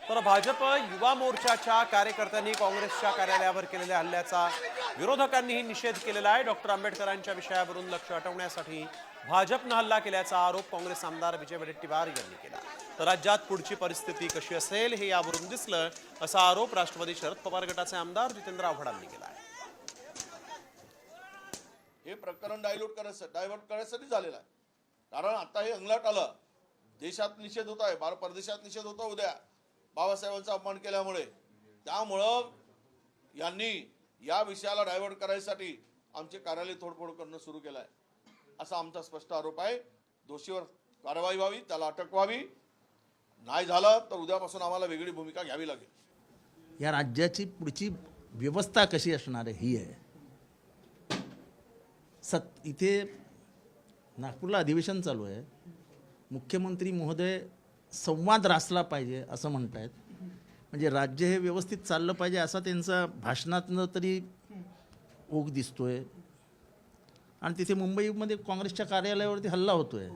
तर भाजप युवा मोर्चाच्या कार्यकर्त्यांनी काँग्रेसच्या कार्यालयावर केलेल्या हल्ल्याचा विरोधकांनीही निषेध केलेला आहे। डॉक्टर आंबेडकरांच्या विषयावरून लक्ष हटवण्यासाठी भाजपनं हल्ला केल्याचा आरोप काँग्रेस आमदार विजय वडेट्टीवार यांनी केला। तर राज्यात पुढची परिस्थिती कशी असेल हे यावरून दिसलं, असा आरोप राष्ट्रवादी शरद पवार गटाचे आमदार जितेंद्र आव्हाडांनी केला आहे। हे प्रकरण डायव्हर्ट करण्यासाठी झालेलं आहे। कारण आता हे अंगलाट आलं, देशात निषेध होत आहे, परदेशात निषेध होता उद्या बाबासाहेबांचा अपमान केल्यामुळे। त्यामुळं यांनी या विषयाला डायव्हर्ट करायसाठी आमचे कार्यालय तोडफोड करणं सुरू केलं आहे, असा आमचा स्पष्ट आरोप आहे। दोषीवर कारवाई व्हावी, त्याला अटक व्हावी, नाही झालं तर उद्यापासून आम्हाला वेगळी भूमिका घ्यावी लागेल। या राज्याची पुढची व्यवस्था कशी असणार आहे ही आहे। इथे नागपूरला अधिवेशन चालू आहे, मुख्यमंत्री महोदय संवाद रासला पाहिजे असं म्हणतायत। म्हणजे राज्य हे व्यवस्थित चाललं पाहिजे असा त्यांचा भाषणातनं तरी ओघ दिसतोय। आणि तिथे मुंबईमध्ये काँग्रेसच्या कार्यालयावरती हल्ला होतोय।